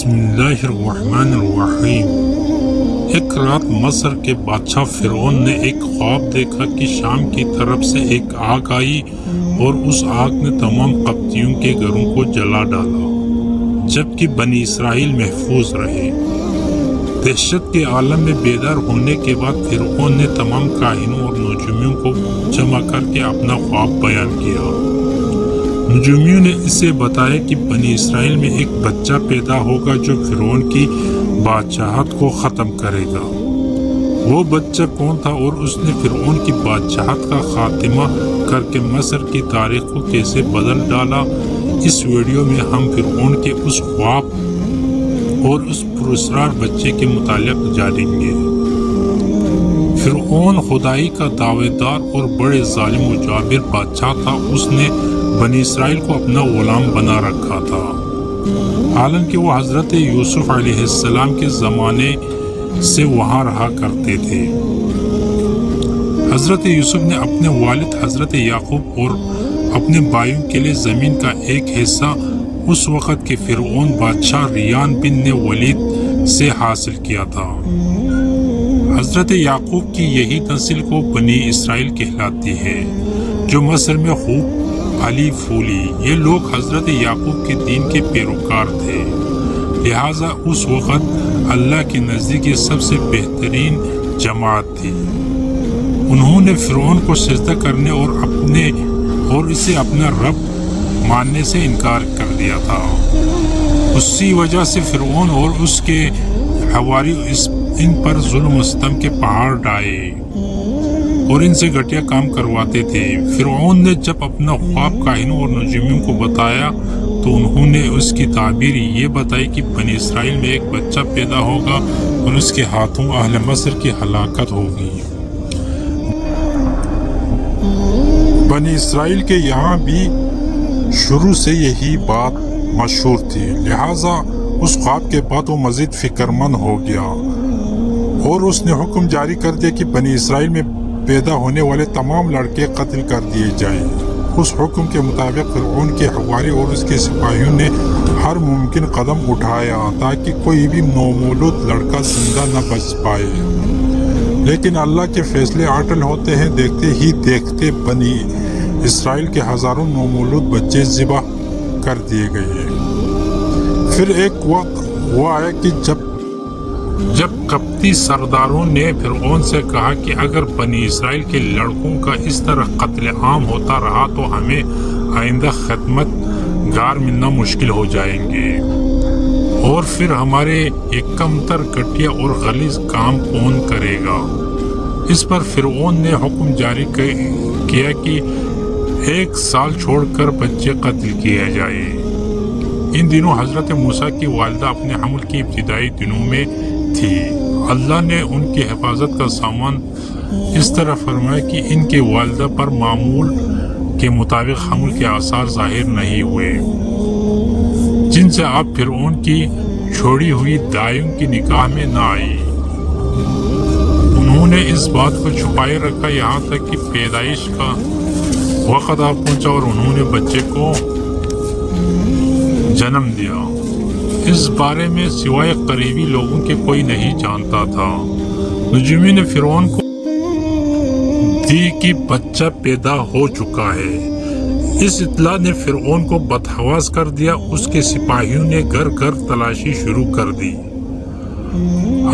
بسم اللہ الرحمن الرحیم۔ ایک رات مصر کے بادشاہ فرعون نے ایک خواب دیکھا کہ شام کی طرف سے ایک آگ آئی اور اس آگ نے تمام قبطیوں کے گھروں کو جلا ڈالا، جبکہ بنی اسرائیل محفوظ رہے۔ دہشت کے عالم میں بیدار ہونے کے بعد فرعون نے تمام کاہنوں اور نجومیوں کو جمع کر کے اپنا خواب بیان کیا۔ نجومیوں نے اسے بتایا کہ بنی اسرائیل میں ایک بچہ پیدا ہوگا جو فرعون کی بادشاہت کو ختم کرے گا۔ وہ بچہ کون تھا اور اس نے فرعون کی بادشاہت کا خاتمہ کر کے مصر کی تاریخ کو کیسے بدل ڈالا، اس ویڈیو میں ہم فرعون کے اس خواب اور اس پراسرار بچے کے متعلق جانیں گے۔ فرعون خدائی کا دعوے دار اور بڑے ظالم و جابر بادشاہ تھا۔ اس نے بنی اسرائیل کو اپنا غلام بنا رکھا تھا، حالانکہ وہ حضرت یوسف علیہ السلام کے زمانے سے وہاں رہا کرتے تھے۔ حضرت یوسف نے اپنے والد حضرت یعقوب اور اپنے بھائیوں کے لیے زمین کا ایک حصہ اس وقت کے فرعون بادشاہ ریان بن ولید سے حاصل کیا تھا۔ حضرت یعقوب کی یہی نسل کو بنی اسرائیل کہلاتی ہے، جو مصر میں خوب پھلی پھولی۔ یہ لوگ حضرت یعقوب کے دین کے پیروکار تھے، لہٰذا اس وقت اللہ کے نزدیک یہ سب سے بہترین جماعت تھی۔ انہوں نے فرعون کو سجدہ کرنے اور اسے اپنا رب ماننے سے انکار کر دیا تھا۔ اسی وجہ سے فرعون اور اس کے حواری ان پر ظلم و ستم کے پہاڑ ڈھائے اور ان سے گھٹیا کام کرواتے تھے۔ فرعون نے جب اپنا خواب کاہنوں اور نجومیوں کو بتایا تو انہوں نے اس کی تعبیر یہ بتائی کہ بنی اسرائیل میں ایک بچہ پیدا ہوگا اور اس کے ہاتھوں اہل مصر کی ہلاکت ہوگی۔ بنی اسرائیل کے یہاں بھی شروع سے یہی بات مشہور تھی، لہٰذا اس خواب کے بعد وہ مزید فکر مند ہو گیا اور اس نے حکم جاری کر دیا کہ بنی اسرائیل میں پیدا ہونے والے تمام لڑکے قتل کر دیے جائیں۔ اس حکم کے مطابق فرعون کے حواری اور اس کے سپاہیوں نے ہر ممکن قدم اٹھایا تاکہ کوئی بھی نومولود لڑکا زندہ نہ بچ پائے، لیکن اللہ کے فیصلے اٹل ہوتے ہیں۔ دیکھتے ہی دیکھتے بنی اسرائیل کے ہزاروں نومولود بچے ذبح کر دیے گئے۔ پھر ایک وقت وہ آیا کہ جب قبطی سرداروں نے فرعون سے کہا کہ اگر بنی اسرائیل کے لڑکوں کا اس طرح قتل عام ہوتا رہا تو ہمیں آئندہ خدمت گار ملنا مشکل ہو جائیں گے، اور پھر ہمارے ایک کم تر گھٹیا اور غلیظ کام کون کرے گا۔ اس پر فرعون نے حکم جاری کیا کہ 1 سال چھوڑ کر بچے قتل کیا جائے۔ ان دنوں حضرت موسیٰ کی والدہ اپنے حمل کی ابتدائی دنوں میں تھی۔ اللہ نے ان کی حفاظت کا سامان اس طرح فرمایا کہ ان کے والدہ پر معمول کے مطابق حمل کے آثار ظاہر نہیں ہوئے، جن سے اب فرعون کی چھوڑی ہوئی دائیوں کی نگاہ میں نہ آئی۔ انہوں نے اس بات کو چھپائے رکھا یہاں تک کہ پیدائش کا وقت آ پہنچا اور انہوں نے بچے کو جنم دیا۔ اس بارے میں سوائے قریبی لوگوں کے کوئی نہیں جانتا تھا۔ نجومی نے فرعون کو دی کہ بچہ پیدا ہو چکا ہے۔ اس اطلاع نے فرعون کو بدحواس کر دیا۔ اس کے سپاہیوں نے گھر گھر تلاشی شروع کر دی۔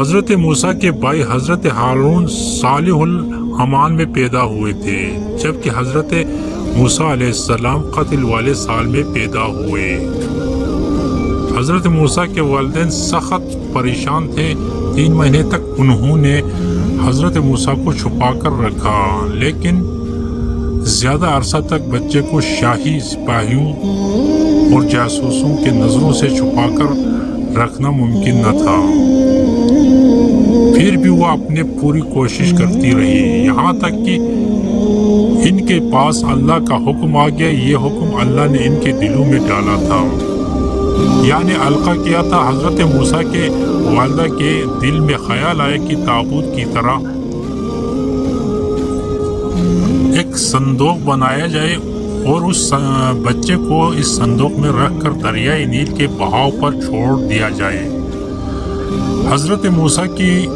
حضرت موسیٰ کے بھائی حضرت ہارون صالح الاعمال میں پیدا ہوئے تھے، جبکہ حضرت موسیٰ علیہ السلام قتل والے سال میں پیدا ہوئے۔ حضرت موسیٰ کے والدین سخت پریشان تھے۔ 3 مہینے تک انہوں نے حضرت موسیٰ کو چھپا کر رکھا، لیکن زیادہ عرصہ تک بچے کو شاہی سپاہیوں اور جاسوسوں کے نظروں سے چھپا کر رکھنا ممکن نہ تھا۔ پھر بھی وہ اپنے پوری کوشش کرتی رہی، یہاں تک کہ ان کے پاس اللہ کا حکم آ گیا۔ یہ حکم اللہ نے ان کے دلوں میں ڈالا تھا، یعنی القا کیا تھا۔ حضرت موسیٰ کے والدہ کے دل میں خیال آیا کہ تابوت کی طرح ایک صندوق بنایا جائے اور اس بچے کو اس صندوق میں رکھ کر دریائے نیل کے بہاؤ پر چھوڑ دیا جائے۔ حضرت موسیٰ کی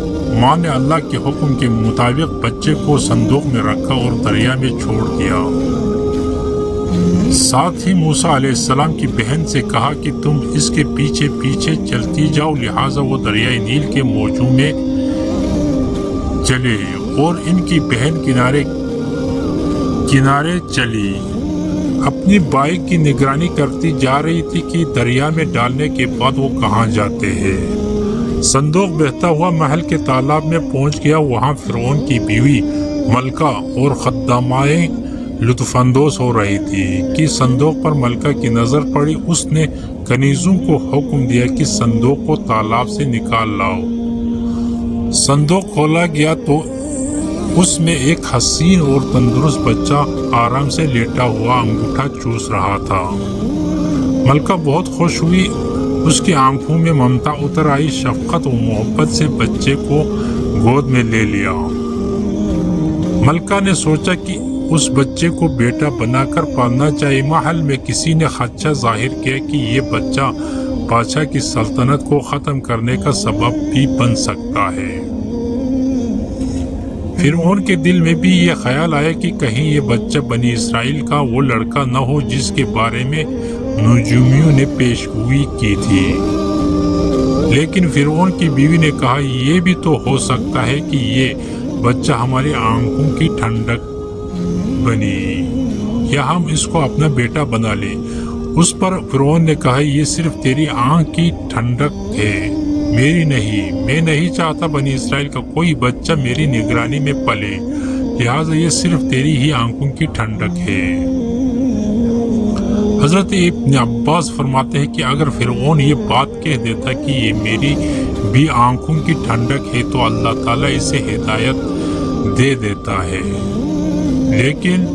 ماں نے اللہ کے حکم کے مطابق بچے کو صندوق میں رکھا اور دریا میں چھوڑ دیا۔ ساتھ ہی موسیٰ علیہ السلام کی بہن سے کہا کہ تم اس کے پیچھے پیچھے چلتی جاؤ، لہٰذا وہ دریائے نیل کے موجوں میں چلے اور ان کی بہن کنارے چلی۔ اپنی بائک کی نگرانی کرتی جا رہی تھی کہ دریا میں ڈالنے کے بعد وہ کہاں جاتے ہیں۔ صندوق بہتا ہوا محل کے تالاب میں پہنچ گیا۔ وہاں فرعون کی بیوی ملکہ اور خدامائیں لطف اندوز ہو رہی تھی کہ صندوق پر ملکہ کی نظر پڑی۔ اس نے کنیزوں کو حکم دیا کہ صندوق کو تالاب سے نکال لاؤ۔ صندوق کھولا گیا تو اس میں ایک حسین اور تندرست بچہ آرام سے لیٹا ہوا انگوٹھا چوس رہا تھا۔ ملکہ بہت خوش ہوئی، اس کی آنکھوں میں ممتا اتر آئی، شفقت و محبت سے بچے کو گود میں لے لیا۔ ملکہ نے سوچا کہ اس بچے کو بیٹا بنا کر پالنا چاہیے۔ محل میں کسی نے خدشہ ظاہر کیا کہ یہ بچہ بادشاہ کی سلطنت کو ختم کرنے کا سبب بھی بن سکتا ہے۔ فرعون کے دل میں بھی یہ خیال آیا کہ کہیں یہ بچہ بنی اسرائیل کا وہ لڑکا نہ ہو جس کے بارے میں نجومیوں نے پیشگوئی کی تھی۔ لیکن فرعون کی بیوی نے کہا یہ بھی تو ہو سکتا ہے کہ یہ بچہ ہماری آنکھوں کی ٹھنڈک بنی یا ہم اس کو اپنا بیٹا بنا لیں۔ اس پر فرعون نے کہا یہ صرف تیری آنکھ کی ٹھنڈک ہے، میری نہیں۔ میں نہیں چاہتا بنی اسرائیل کا کوئی بچہ میری نگرانی میں پلے، لہٰذا یہ صرف تیری ہی آنکھوں کی ٹھنڈک ہے۔ حضرت ابن عباس فرماتے ہیں کہ اگر فرعون یہ بات کہہ دیتا کہ یہ میری بھی آنکھوں کی ٹھنڈک ہے تو اللہ تعالیٰ اسے ہدایت دے دیتا ہے، لیکن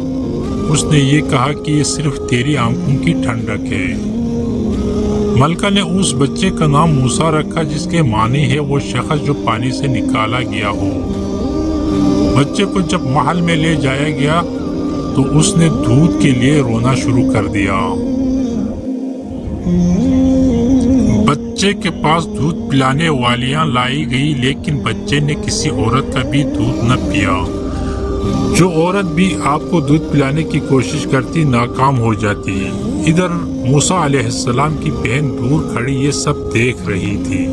اس نے یہ کہا کہ یہ صرف تیری آنکھوں کی ٹھنڈک ہے۔ ملکہ نے اس بچے کا نام موسیٰ رکھا جس کے معنی ہے وہ شخص جو پانی سے نکالا گیا ہو۔ بچے کو جب محل میں لے جایا گیا تو اس نے دودھ کے لیے رونا شروع کر دیا۔ بچے کے پاس دودھ پلانے والیاں لائی گئی، لیکن بچے نے کسی عورت کا بھی دودھ نہ پیا۔ جو عورت بھی آپ کو دودھ پلانے کی کوشش کرتی ناکام ہو جاتی۔ ادھر موسیٰ علیہ السلام کی بہن دور کھڑی یہ سب دیکھ رہی تھی۔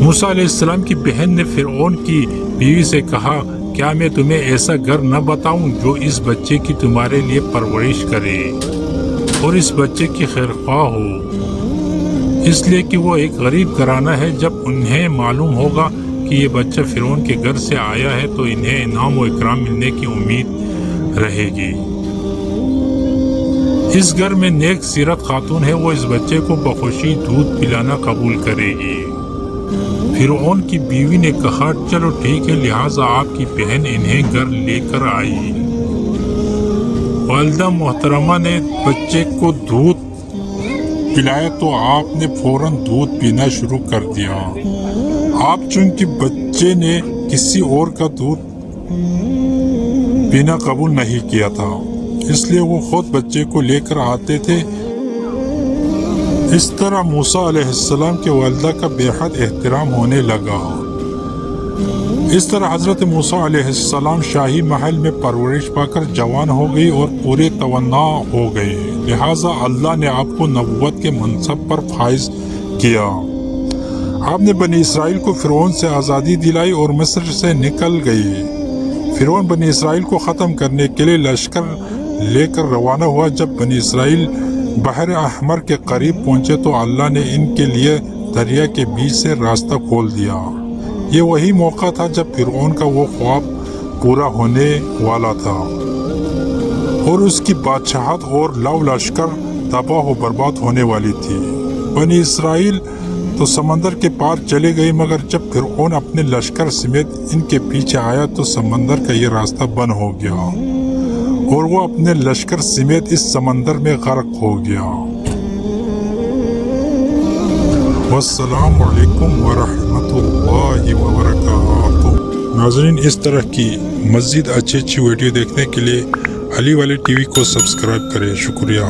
موسیٰ علیہ السلام کی بہن نے فرعون کی بیوی سے کہا کیا میں تمہیں ایسا گھر نہ بتاؤں جو اس بچے کی تمہارے لیے پرورش کرے اور اس بچے کی خیرخواہ ہو، اس لیے کہ وہ ایک غریب گھرانہ ہے۔ جب انہیں معلوم ہوگا کہ یہ بچہ فرعون کے گھر سے آیا ہے تو انہیں انعام و اکرام ملنے کی امید رہے گی۔ اس گھر میں نیک سیرت خاتون ہے، وہ اس بچے کو بخوشی دودھ پلانا قبول کرے گی۔ فرعون کی بیوی نے کہا چلو ٹھیک ہے، لہٰذا آپ کی بہن انہیں گھر لے کر آئی۔ والدہ محترمہ نے بچے کو دودھ پلایا تو آپ نے فوراً دودھ پینا شروع کر دیا۔ آپ چونکہ بچے نے کسی اور کا دودھ پینا قبول نہیں کیا تھا، اس لیے وہ خود بچے کو لے کر آتے تھے۔ اس طرح موسیٰ علیہ السلام کے والدہ کا بے حد احترام ہونے لگا۔ اس طرح حضرت موسیٰ علیہ السلام شاہی محل میں پرورش پا کر جوان ہو گئی اور پورے توانا ہو گئے، لہٰذا اللہ نے آپ کو نبوت کے منصب پر فائز کیا۔ آپ نے بنی اسرائیل کو فرعون سے آزادی دلائی اور مصر سے نکل گئی۔ فرعون بنی اسرائیل کو ختم کرنے کے لیے لشکر لے کر روانہ ہوا۔ جب بنی اسرائیل بحر احمر کے قریب پہنچے تو اللہ نے ان کے لیے دریا کے بیچ سے راستہ کھول دیا۔ یہ وہی موقع تھا جب فرعون کا وہ خواب پورا ہونے والا تھا اور اس کی بادشاہت اور لو لشکر تباہ و برباد ہونے والی تھی۔ بنی اسرائیل تو سمندر کے پار چلے گئے، مگر جب فرعون اپنے لشکر سمیت ان کے پیچھے آیا تو سمندر کا یہ راستہ بند ہو گیا اور وہ اپنے لشکر سمیت اس سمندر میں غرق ہو گیا۔ والسلام علیکم ورحمۃ اللہ وبرکاتہ۔ ناظرین، اس طرح کی مزید اچھی ویڈیو دیکھنے کے لیے علی والے ٹی وی کو سبسکرائب کریں. شکریہ.